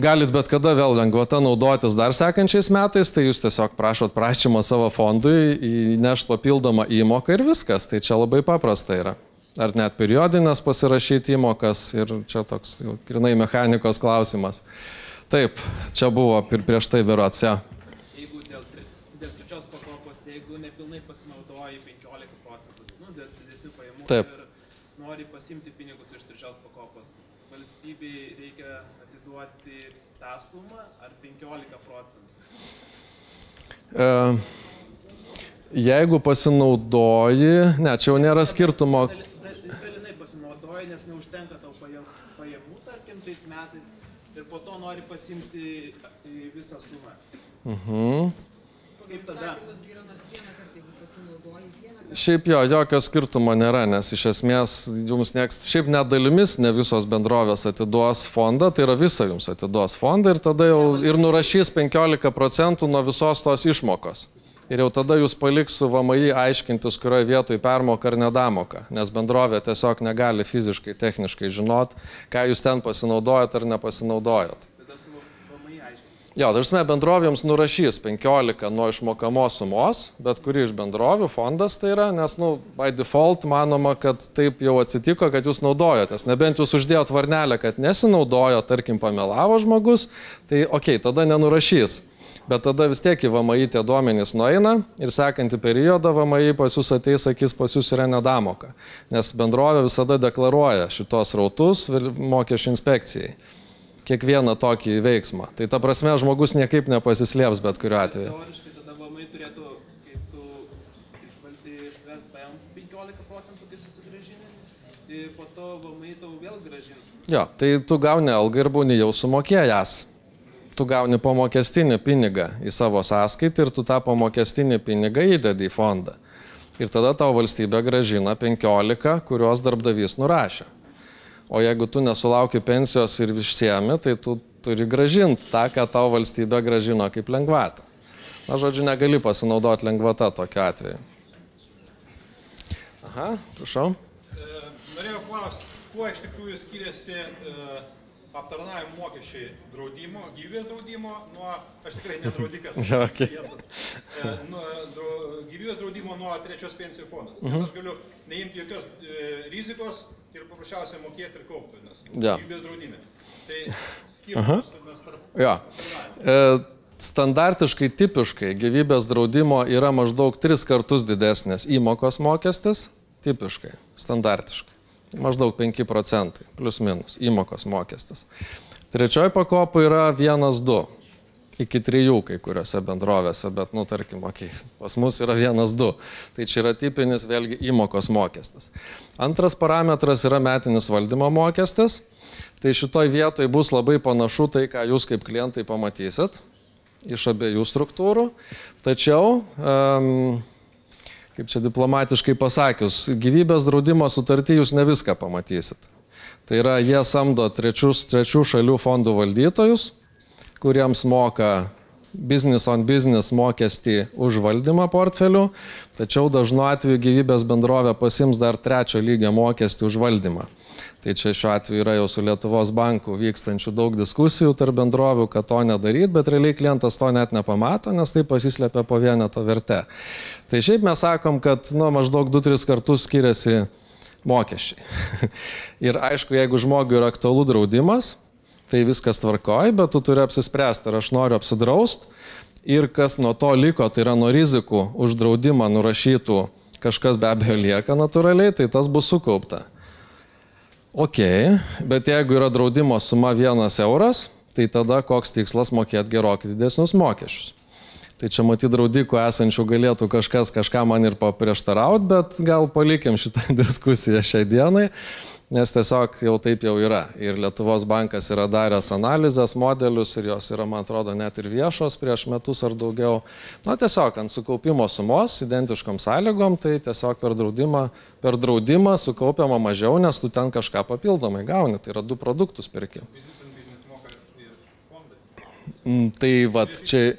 Galit bet kada vėl lengvata naudotis dar sekančiais metais, tai jūs tiesiog prašot prašymą savo fondui įnešti papildomą įmoką ir viskas. Tai čia labai paprasta yra. Ar net periodinės pasirašyti įmokas ir čia toks jau grinai mechanikos klausimas. Taip, čia buvo prieš tai berods, ja. Jeigu dėl trečios pakopos, jeigu nepilnai pasinaudoji 15%, dėl didesnių pajamų ir nori pasimti pinigus iš trečios pakopos, valstybei reikia atiduoti tą sumą ar 15%? Jeigu pasinaudoji, ne, čia jau nėra skirtumo. Dalinai pasinaudoji, nes neužtenka tau pajamų, tarkim, tais metais ir po to nori pasimti visą sumą. Kaip tada? Šiaip jokio skirtumo nėra, nes iš esmės jums šiaip net dalimis ne visos bendrovės atiduos fondą, tai yra visą jums atiduos fondą ir tada jau ir nurašys 15% nuo visos tos išmokos. Ir jau tada jūs paliks su VMI aiškintis, kurioje vietoje permoka ar nedamoka, nes bendrovė tiesiog negali fiziškai, techniškai žinot, ką jūs ten pasinaudojot ar nepasinaudojot. Jo, dažnai bendrovėms nurašys 15 nuo išmokamos sumos, bet kuri iš bendrovių fondas tai yra, nes, by default manoma, kad taip jau atsitiko, kad jūs naudojotės. Nebent jūs uždėjot varnelę, kad nesinaudojo, tarkim, pamelavo žmogus, tai tada nenurašys. Bet tada vis tiek į VMI tie duomenys nueina ir sekantį periodą VMI pas jūs ateis, sakys, pas jūs yra nedamoka. Nes bendrovė visada deklaruoja šitos rautus mokesčių inspekcijai. Kiekvieną tokį veiksmą. Tai ta prasme, žmogus niekaip nepasislėps bet kuriuo atveju. Teoriškai tada VMI turėtų, kaip tu išvest PM 15%, kai susigrąžini, ir po to VMI tau vėl grąžins. Jo, tai tu gauni algą ir būni jau sumokėjęs. Tu gauni pamokestinį pinigą į savo sąskaitą ir tu tą pamokestinį pinigą įdedi į fondą. Ir tada tau valstybė grąžina 15, kuriuos darbdavys nurašė. O jeigu tu nesulauki pensijos ir išsiemi, tai tu turi grąžinti tą, ką tau valstybė grąžino kaip lengvatą. Na, žodžiu, negali pasinaudoti lengvata tokiu atveju. Aha, prašau. Norėjau klausti, kuo iš tikrųjų skiriasi aptarnavimo mokesčiai draudimo, gyvybės draudimo nuo, aš tikrai nedraudikas, gyvybės draudimo nuo trečios pensijų fondos. Nes aš galiu neimti jokios rizikos ir paprasčiausiai mokėti ir kaupti, nes gyvybės draudime. Tai skirtumas tarp... Standartiškai, tipiškai gyvybės draudimo yra maždaug 3 kartus didesnės įmokos mokestis, tipiškai, standartiškai. Maždaug 5%, plus minus, įmokos mokestis. Trečioji pakopa yra 1-2, iki 3 kai kuriuose bendrovėse, bet, tarkim, pas mus yra 1-2. Tai čia yra tipinis vėlgi įmokos mokestis. Antras parametras yra metinis valdymo mokestis. Tai šitoj vietoj bus labai panašu tai, ką jūs kaip klientai pamatysit iš abiejų struktūrų. Tačiau... kaip čia diplomatiškai pasakius, gyvybės draudimo sutartį jūs ne viską pamatysit. Tai yra, jie samdo trečių šalių fondų valdytojus, kuriems moka business on business mokestį už valdymą portfelių, tačiau dažnu atveju gyvybės bendrovė pasims dar 3 lygio mokestį už valdymą. Tai čia šiuo atveju yra jau su Lietuvos banku vykstančių daug diskusijų tarp bendrovių, kad to nedaryt, bet realiai klientas to net nepamato, nes tai pasislepia po vieneto verte. Tai šiaip mes sakom, kad maždaug 2-3 kartus skiriasi mokesčiai. Ir aišku, jeigu žmogui yra aktualus draudimas, tai viskas tvarkoj, bet tu turi apsispręsti, ar aš noriu apsidraust ir kas nuo to liko, tai yra nuo rizikų už draudimą nurašytų, kažkas be abejo lieka natūraliai, tai tas bus sukaupta. Ok, bet jeigu yra draudimo suma 1 euras, tai tada koks tikslas mokėti gerokai didesnius mokesčius. Tai čia matyti draudikų esančių galėtų kažką man ir paprieštarauti, bet gal palikim šitą diskusiją šiai dienai. nes tiesiog jau taip jau yra. Ir Lietuvos bankas yra daręs analizės, modelius ir jos yra, man atrodo, net ir viešos prieš metus ar daugiau. Na, tiesiog ant sukaupimo sumos, identiškom sąlygom, tai tiesiog per draudimą sukaupiama mažiau, nes tu ten kažką papildomai gauni. Tai yra 2 produktus perki. Tai vat čia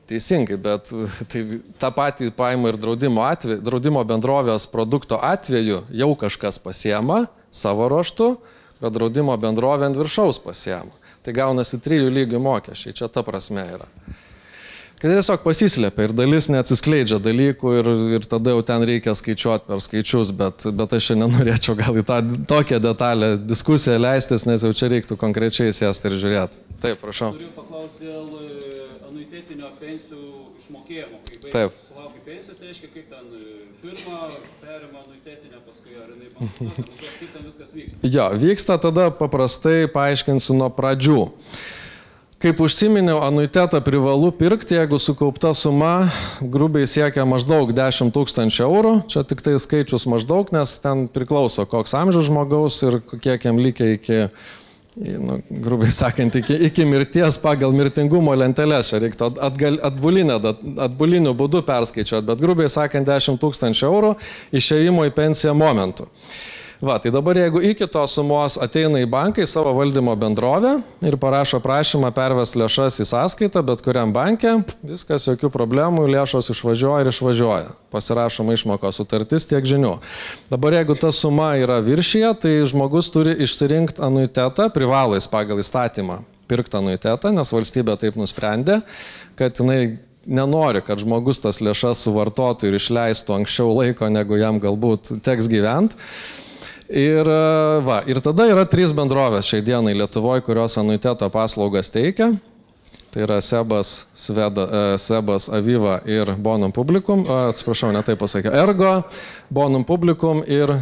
teisingai, bet tai tą patį paima ir draudimo bendrovės produkto atveju jau kažkas pasiema savo ruoštu, bet draudimo bendrovė ant viršaus pasiema. Tai gaunasi 3 lygių mokesčiai, čia ta prasme yra. Kad tiesiog pasislėpia ir dalis neatsiskleidžia dalykų ir tada jau ten reikia skaičiuoti per skaičius, bet aš čia nenorėčiau gal į tą tokią detalę diskusiją leistis, nes jau čia reiktų konkrečiai sėsti ir žiūrėti. Taip, prašau. Turiu paklausti dėl anuitetinio pensijų išmokėjimo. Taip. Sulaukia pensijos, tai reiškia, kaip ten firma perima anuitetinę paskui, ar jinai bankrutuos, kaip ten viskas vyksta? Jo, vyksta tada paprastai, paaiškinsiu nuo pradžių. Kaip užsiminiau, anuitetą privalu pirkti, jeigu sukaupta suma grubiai siekia maždaug 10 000 eurų. Čia tik tai skaičius maždaug, nes ten priklauso koks amžius žmogaus ir kiek jam lygia iki, grubiai sakant, iki mirties pagal mirtingumo lentelės. Čia reiktų atbuliniu būdu perskaičiuoti, bet grubiai sakant 10 000 eurų išėjimo į pensiją momentu. Va, tai dabar jeigu iki tos sumos ateina į banką, į savo valdymo bendrovę ir parašo prašymą pervesti lėšas į sąskaitą, bet kuriam banke, viskas, jokių problemų, lėšos išvažiuoja ir išvažiuoja. Pasirašoma išmokos sutartis, tiek žinių. Dabar jeigu ta suma yra viršyje, tai žmogus turi išsirinkti anuitetą, privalo jis pagal įstatymą pirkti anuitetą, nes valstybė taip nusprendė, kad jinai nenori, kad žmogus tas lėšas suvartotų ir išleistų anksčiau laiko, negu jam galbūt teks gyventi. Ir tada yra 3 bendrovės šiai dienai Lietuvoje, kurios anuiteto paslaugas teikia. Tai yra Sebas, Aviva ir Bonum Publicum. Atsiprašau, ne taip pasakiau. Ergo, Bonum Publicum ir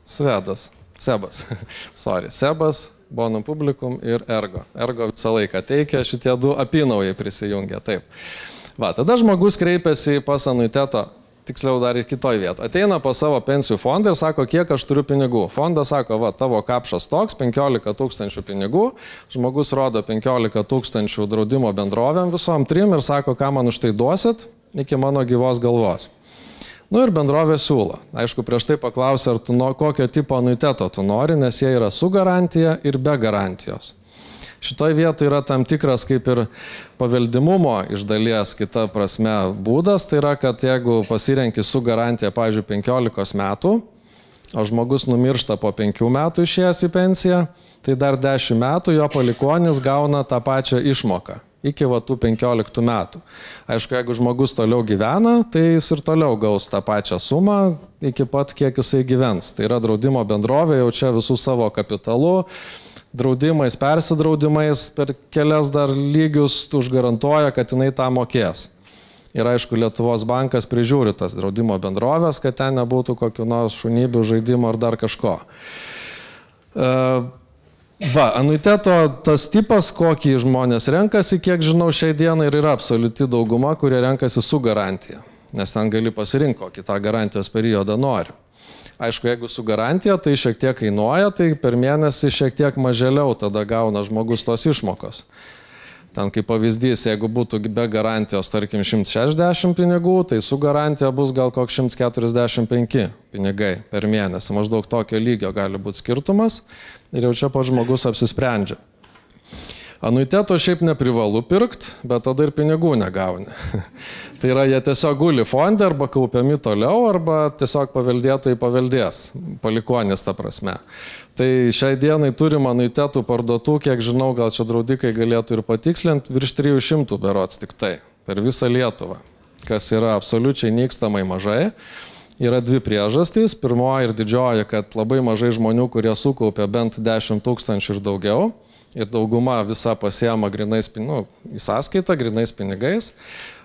Sebas. Sebas, Bonum Publicum ir Ergo. Ergo visą laiką teikia, šitie 2 apynaujai prisijungia. Taip. Va, tada žmogus kreipiasi pas anuiteto. Tiksliau dar ir kitoj vietoj. Ateina pas savo pensijų fondą ir sako, kiek aš turiu pinigų. Fondas sako, va, tavo kapšas toks, 15 000 pinigų. Žmogus rodo 15 000 draudimo bendrovėm visom 3 ir sako, ką man už tai duosit iki mano gyvos galvos. Nu ir bendrovė siūlo. Aišku, prieš tai paklausia, kokio tipo anuiteto tu nori, nes jie yra su garantija ir be garantijos. Šitoj vietoje yra tam tikras kaip ir paveldimumo iš dalies kita prasme būdas, tai yra, kad jeigu pasirenki su garantija, pavyzdžiui, 15 metų, o žmogus numiršta po 5 metų išėjęs į pensiją, tai dar 10 metų jo palikuonis gauna tą pačią išmoką iki tų 15 metų. Aišku, jeigu žmogus toliau gyvena, tai jis ir toliau gaus tą pačią sumą iki pat kiek jisai gyvens. Tai yra draudimo bendrovė jau čia visų savo kapitalu, draudimais, persidraudimais per kelias dar lygius užgarantuoja, kad jinai tą mokės. Ir aišku, Lietuvos bankas prižiūri tas draudimo bendrovės, kad ten nebūtų kokių nors šunybių žaidimų ar dar kažko. Anuiteto tas tipas, kokį žmonės renkasi, kiek žinau, šiai dienai ir yra absoliuti dauguma, kurie renkasi su garantija. Nes ten gali pasirinkti, kokį tą garantijos periodą nori. Aišku, jeigu su garantija, tai šiek tiek kainuoja, tai per mėnesį šiek tiek mažėliau tada gauna žmogus tos išmokos. Ten kaip pavyzdys, jeigu būtų be garantijos, tarkim, 160 pinigų, tai su garantija bus gal koks 145 pinigai per mėnesį. Maždaug tokio lygio gali būti skirtumas ir jau čia pats žmogus apsisprendžia. Anuiteto šiaip neprivalu pirkti, bet tada ir pinigų negauni. Tai yra, jie tiesiog guli fonde arba kaupiami toliau, arba tiesiog paveldėtojai paveldės, palikuonis ta prasme. Tai šiai dienai turim anuitetų parduotų, kiek žinau, gal čia draudikai galėtų ir patikslinti, virš 300 berods tik tai, per visą Lietuvą, kas yra absoliučiai nykstamai mažai. Yra 2 priežastys. Pirmoji ir didžioji, kad labai mažai žmonių, kurie sukaupia bent 10 000 ir daugiau. Ir dauguma visa pasiema grinais, į sąskaitą, grinais pinigais.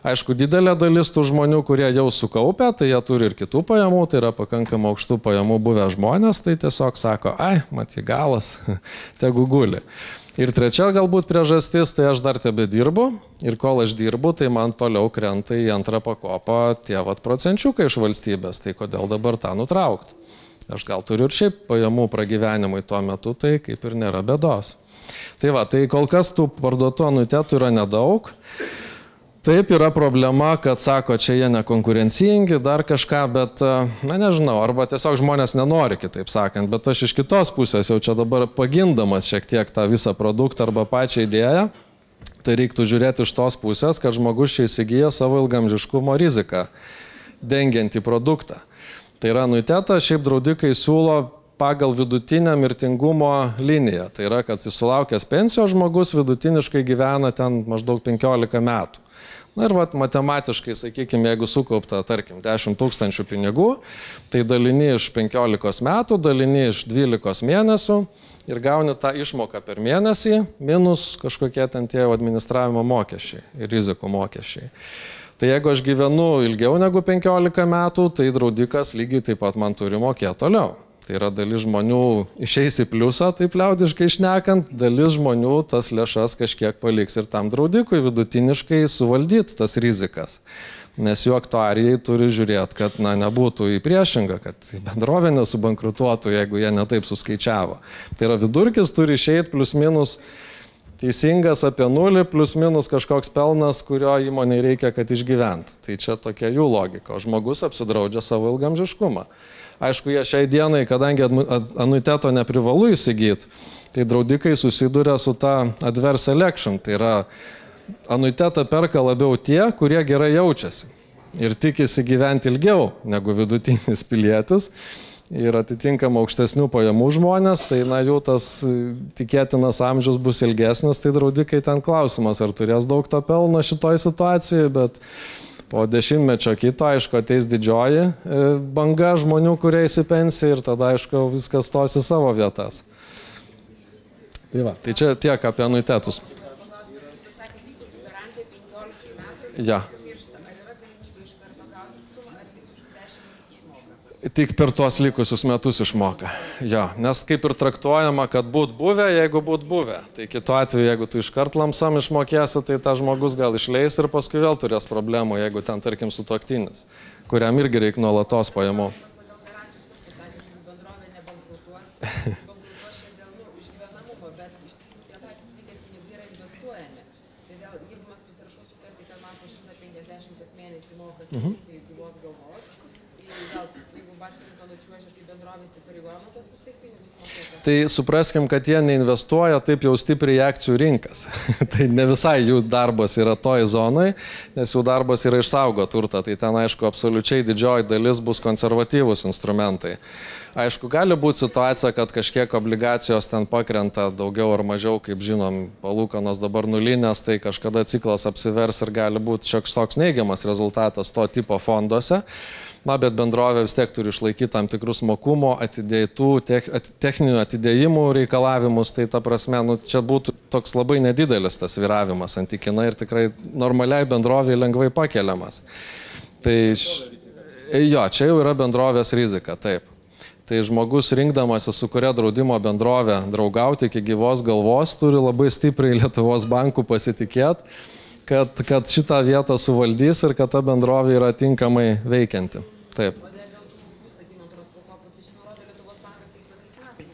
Aišku, didelė dalis tų žmonių, kurie jau sukaupia, tai jie turi ir kitų pajamų, tai yra pakankamai aukštų pajamų buvę žmonės, tai tiesiog sako, matai galas, tegu guli. Ir trečia galbūt priežastis, tai aš dar tebedirbu ir kol aš dirbu, tai man toliau krenta į antrą pakopą tie procenčiukai iš valstybės, tai kodėl dabar tą nutraukti. Aš gal turiu ir šiaip pajamų pragyvenimui tuo metu, tai kaip ir nėra bėdos. Tai va, tai kol kas tų parduotų anuitetų yra nedaug. Taip yra problema, kad sako, čia jie nekonkurencingi, dar kažką, bet, na nežinau, arba tiesiog žmonės nenori, kitaip sakant, bet aš iš kitos pusės jau čia dabar pagindamas šiek tiek tą visą produktą arba pačią idėją, tai reiktų žiūrėti iš tos pusės, kad žmogus čia įsigyja savo ilgamžiškumo riziką, dengiantį produktą. Tai yra anuitetą, šiaip draudikai siūlo pagal vidutinę mirtingumo liniją. Tai yra, kad sulaukęs pensijos žmogus vidutiniškai gyvena ten maždaug 15 metų. Na ir vat, matematiškai, sakykime, jeigu sukaupta, tarkim, 10 000 pinigų, tai dalini iš 15 metų, dalini iš 12 mėnesių ir gauni tą išmoką per mėnesį, minus kažkokie ten tie administravimo mokesčiai ir rizikų mokesčiai. Tai jeigu aš gyvenu ilgiau negu 15 metų, tai draudikas lygiai taip pat man turi mokėti toliau. Tai yra dalis žmonių išeis į pliusą, taip liaudiškai šnekant, dalis žmonių tas lėšas kažkiek paliks ir tam draudikui vidutiniškai suvaldyti tas rizikas. Nes jų aktuarijai turi žiūrėti, kad nebūtų į priešingą, kad bendrovė nesubankrutuotų, jeigu jie netaip suskaičiavo. Tai yra vidurkis turi išeiti plius minus teisingas apie nulį, plius minus kažkoks pelnas, kurio įmonei reikia, kad išgyventų. Tai čia tokia jų logika, o žmogus apsidraudžia savo ilgamžiškumą. Aišku, jie šiai dienai, kadangi anuiteto neprivalu įsigyti, tai draudikai susiduria su ta adverse selection. Tai yra, anuitetą perka labiau tie, kurie gerai jaučiasi ir tikisi gyventi ilgiau negu vidutinis pilietis ir atitinkama aukštesnių pajamų žmonės, tai jų tas tikėtinas amžius bus ilgesnis, tai draudikai ten klausimas, ar turės daug to pelno šitoj situacijoje, bet po 10-mečio kito, aišku, ateis didžioji banga žmonių, kurie eis į pensiją ir tada, aišku, viskas stos į savo vietas. Tai va, tai čia tiek apie anuitetus. Ja. Tik per tuos likusius metus išmoka. Jo, nes kaip ir traktuojama, kad būt buvę, jeigu būt buvę. Tai kitu atveju, jeigu tu iškart lamsam išmokėsi, tai ta žmogus gal išleis ir paskui vėl turės problemų, jeigu ten, tarkim, sutuoktinis, kuriam irgi reikia nuolatos pajamų. Tai supraskim, kad jie neinvestuoja taip jau stipriai į akcijų rinkas. Tai ne visai jų darbas yra toj zonai, nes jų darbas yra išsaugo turtą. Tai ten, aišku, absoliučiai didžioji dalis bus konservatyvūs instrumentai. Aišku, gali būti situacija, kad kažkiek obligacijos ten pakrenta daugiau ar mažiau, kaip žinom, palūkanos dabar nulinės, tai kažkada ciklas apsivers ir gali būti šioks toks neigiamas rezultatas to tipo fonduose. Na, bet bendrovė vis tiek turi išlaikyti tam tikrus mokumo, atidėtų, techninių atidėjimų reikalavimus, tai ta prasme, čia būtų toks labai nedidelis tas sviravimas santykinai ir tikrai normaliai bendrovėje lengvai pakeliamas. Tai jo, čia jau yra bendrovės rizika, taip. Tai žmogus rinkdamasi, su kuria draudimo bendrovė draugauti iki gyvos galvos, turi labai stipriai Lietuvos bankų pasitikėti, kad šitą vietą suvaldys ir kad ta bendrovė yra tinkamai veikianti. Taip. O dėl tų pinigų, sakykime, antros pakopos, tai šiandien rodo Lietuvos bankas kiekvienais metais,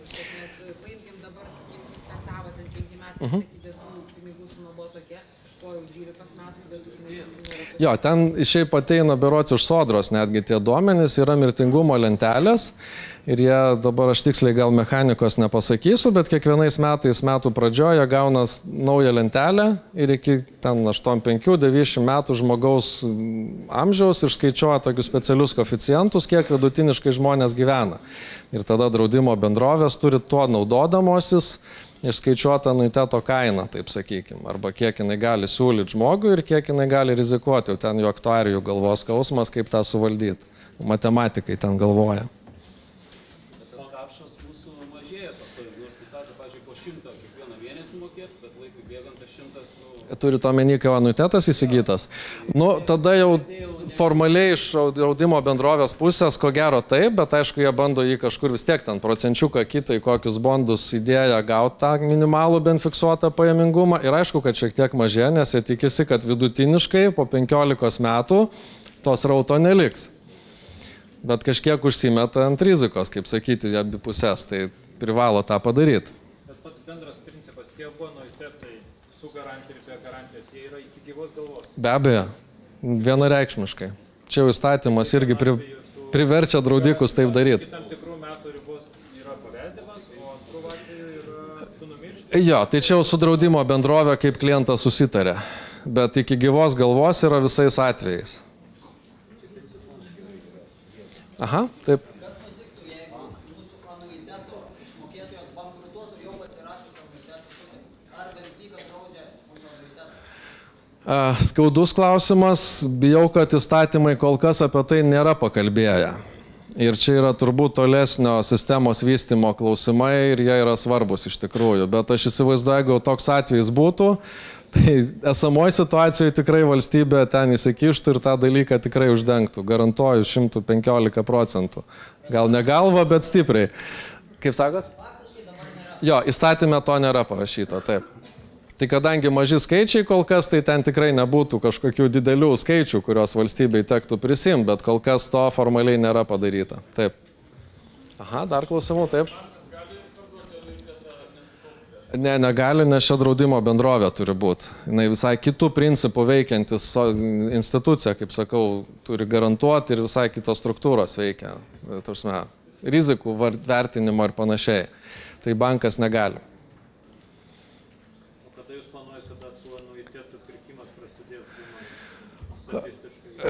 nes paimkim dabar, sakykime, startavo ten 5 metai, sakykime, tų pinigų suma buvo tokia, po 12 metų, bet tų pinigų. Jo, ten šiaip ateina berods iš Sodros, netgi tie duomenys yra mirtingumo lentelės ir jie dabar aš tiksliai gal mechanikos nepasakysiu, bet kiekvienais metais metų pradžioje gauna naują lentelę ir iki ten 85-90 metų žmogaus amžiaus išskaičiuoja tokius specialius koeficientus, kiek vidutiniškai žmonės gyvena. Ir tada draudimo bendrovės turi tuo naudodamosis išskaičiuota anuiteto kaina, taip sakykime, arba kiek jinai gali siūlyti žmogui ir kiek jinai gali rizikuoti, jau ten jų aktuarijų galvos skausmas, kaip tą suvaldyti. Matematikai ten galvoja. Tas kapšas mūsų mažėja, nors nustatė, pavyzdžiui, po 100 kiekvieną mėnesį mokėti, bet laikui bėgant tas 100... Turit omeny, kai anuitetas įsigytas? Nu, tada jau formaliai iš draudimo bendrovės pusės, ko gero taip, bet aišku, jie bando jį kažkur vis tiek ten procenčiuką kitai, kokius bondus idėja gauti tą minimalų bent fiksuotą pajamingumą. Ir aišku, kad šiek tiek mažė, nes jie tikisi, kad vidutiniškai po 15 metų tos rauto neliks. bet kažkiek užsimeta ant rizikos, kaip sakyti, abi pusės, tai privalo tą padaryti. Bet pats bendras principas, tie buvo anuitetai su garantija ir be garantijos, jie yra iki gyvos galvos. Be abejo, vienareikšmiškai. Čia jau įstatymas irgi priverčia draudikus taip daryti. Tam tikrų metų ribos yra paveldimas, o antrų atveju yra tu numiršti. Jo, tai čia jau su draudimo bendrovė kaip klientas susitarė, bet iki gyvos galvos yra visais atvejais. Aha, taip. Kas nutiktų, jeigu mūsų anuiteto išmokėtojas bankrutuotų jau pasirašus anuiteto sutartį? Ar valstybė draudžia mūsų anuitetą? Skaudus klausimas, bijau, kad įstatymai kol kas apie tai nėra pakalbėję. Ir čia yra turbūt tolesnio sistemos vystymo klausimai ir jie yra svarbus iš tikrųjų. Bet aš įsivaizduoju, jeigu toks atvejis būtų, tai esamoje situacijoje tikrai valstybė ten įsikištų ir tą dalyką tikrai uždengtų. Garantuoju 115%. Gal ne galva, bet stipriai. Kaip sakot? Jo, įstatymė to nėra parašyta, taip. Tai kadangi maži skaičiai kol kas, tai ten tikrai nebūtų kažkokių didelių skaičių, kurios valstybei tektų prisimti, bet kol kas to formaliai nėra padaryta. Taip. Aha, dar klausimų, taip. Ne, negali, nes čia draudimo bendrovė turi būti. Jis visai kitų principų veikiantis institucija, kaip sakau, turi garantuoti ir visai kitos struktūros veikia. Tarsime, rizikų vertinimo ir panašiai. Tai bankas negali. O kada jūs planuojate, kada tų anuitetų pirkimas prasidės statistiškai?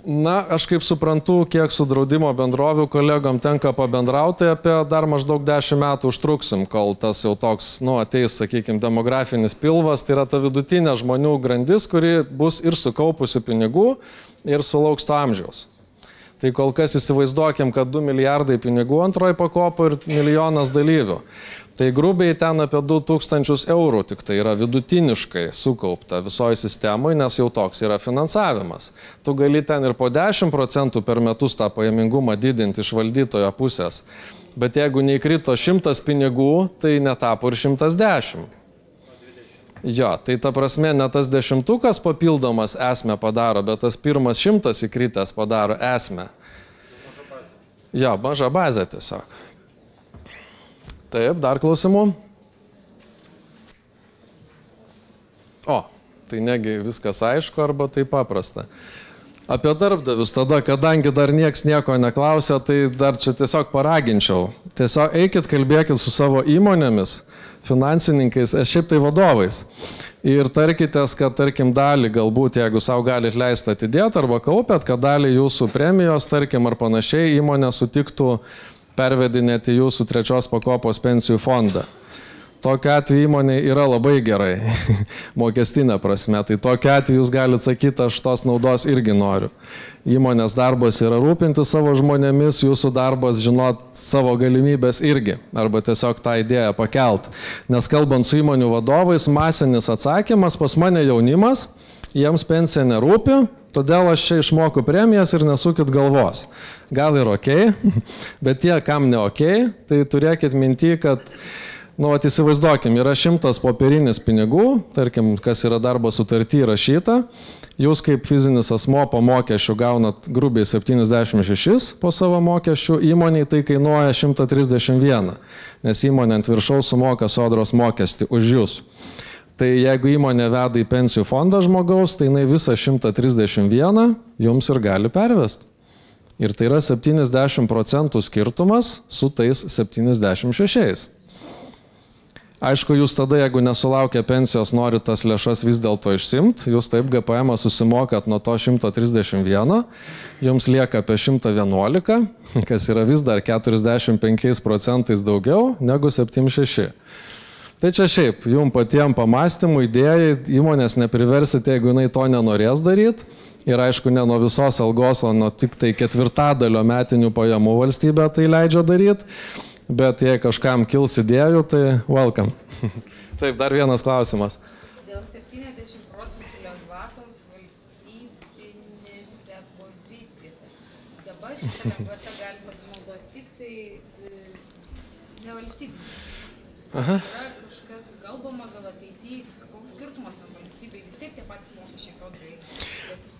Na, aš kaip suprantu, kiek su draudimo bendrovių kolegom tenka pabendrauti, apie dar maždaug 10 metų užtruksim, kol tas jau toks, ateis, sakykime, demografinis pilvas, tai yra ta vidutinė žmonių grandis, kuri bus ir sukaupusi pinigų, ir sulauks to amžiaus. Tai kol kas įsivaizduokim, kad 2 milijardai pinigų antroji pakopa ir 1 milijonas dalyvių. Tai grubiai ten apie 2000 eurų tik tai yra vidutiniškai sukaupta visoje sistemoje, nes jau toks yra finansavimas. Tu gali ten ir po 10% per metus tą pajamingumą didinti iš valdytojo pusės. Bet jeigu neįkrito 100 pinigų, tai netapo ir 110. Jo, tai ta prasme, ne tas 10 papildomas esmę padaro, bet tas pirmas 100 įkritęs padaro esmę. Jo, maža bazė tiesiog. Taip, dar klausimų? O, tai negi viskas aišku arba tai paprasta. Apie darbdavius tada, kadangi dar nieks nieko neklausė, tai dar čia tiesiog paraginčiau. Tiesiog eikit, kalbėkit su savo įmonėmis, finansininkais, šiaip tai vadovais. Ir tarkitės, kad tarkim dalį galbūt, jeigu savo galit leisti atidėti arba kaupėt, kad dalį jūsų premijos, tarkim ar panašiai, įmonė sutiktų pervedinėti jūsų 3 pakopos pensijų fondą. Tokiu atveju įmonė yra labai gerai, mokestinė prasme. Tai tokiu atveju jūs galite sakyti, aš tos naudos irgi noriu. Įmonės darbas yra rūpinti savo žmonėmis, jūsų darbas žinot savo galimybės irgi, arba tiesiog tą idėją pakelt. Nes kalbant su įmonių vadovais, masinis atsakymas, pas mane jaunimas, jiems pensija nerūpi, todėl aš čia išmoku premijas ir nesukit galvos. Gal ir okei, bet tie, kam ne okei, tai turėkit minty, kad įsivaizduokim, yra 100 popierinis pinigų, tarkim, kas yra darbo sutarty rašyta, jūs kaip fizinis asmo po mokesčių gaunat grubiai 76 po savo mokesčių, įmoniai tai kainuoja 131, nes įmonė ant viršaus sumoka sodros mokestį už jūs. Tai jeigu įmonė veda į pensijų fondą žmogaus, tai jinai visą 131 jums ir gali pervesti. Ir tai yra 70% skirtumas su tais 76. Aišku, jūs tada, jeigu nesulaukia pensijos, norit tas lėšas vis dėlto išsimt, jūs taip GPM susimokat nuo to 131, jums lieka apie 111, kas yra vis dar 45% daugiau negu 76. Tai čia šiaip, jums patiems pamastymų, idėjai, įmonės nepriversit, jeigu jinai to nenorės daryti. Ir aišku, ne nuo visos algos, o nuo tik tai 1/4 metinių pajamų valstybė tai leidžia daryti. Bet jei kažkam kils idėjų, tai welcome. Taip, dar vienas klausimas. Dėl 70% lengvatoms valstybinėse pozicijose. Dabar šitą lengvatą gali pasinaudoti tik tai nevalstybinės. Yra kažkas kalbama, gal ateityje, koks skirtumas tarp valstybės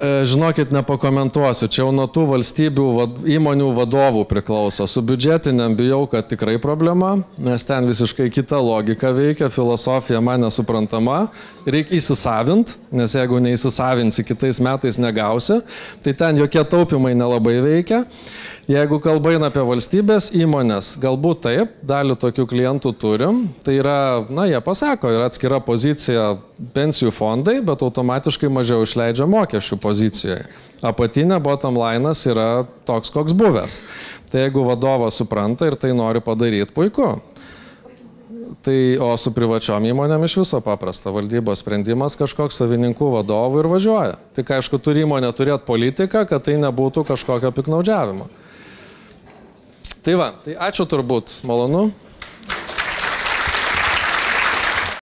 Žinokit, nepakomentuosiu, čia jau nuo tų valstybių įmonių vadovų priklauso. Su biudžetiniam bijau, kad tikrai problema, nes ten visiškai kita logika veikia, filosofija man nesuprantama, reikia įsisavinti, nes jeigu neįsisavinsi, kitais metais negausi, tai ten jokie taupimai nelabai veikia. Jeigu kalba eina apie valstybės įmonės, galbūt taip, dalį tokių klientų turim, tai yra, jie pasako, yra atskira pozicija pensijų fondai, bet automatiškai mažiau išleidžia mokesčių pozicijoje. Apatinė bottom line'as yra toks, koks buvęs. Tai jeigu vadovas supranta ir tai nori padaryti, puiku. Tai, o su privačiom įmonėm iš viso paprasta. Valdybos sprendimas kažkoks savininkų vadovų ir važiuoja. Tik aišku, turi įmonė turėti politiką, kad tai nebūtų kažkokio piknaudžiavimo. Tai va, tai ačiū turbūt, malonu.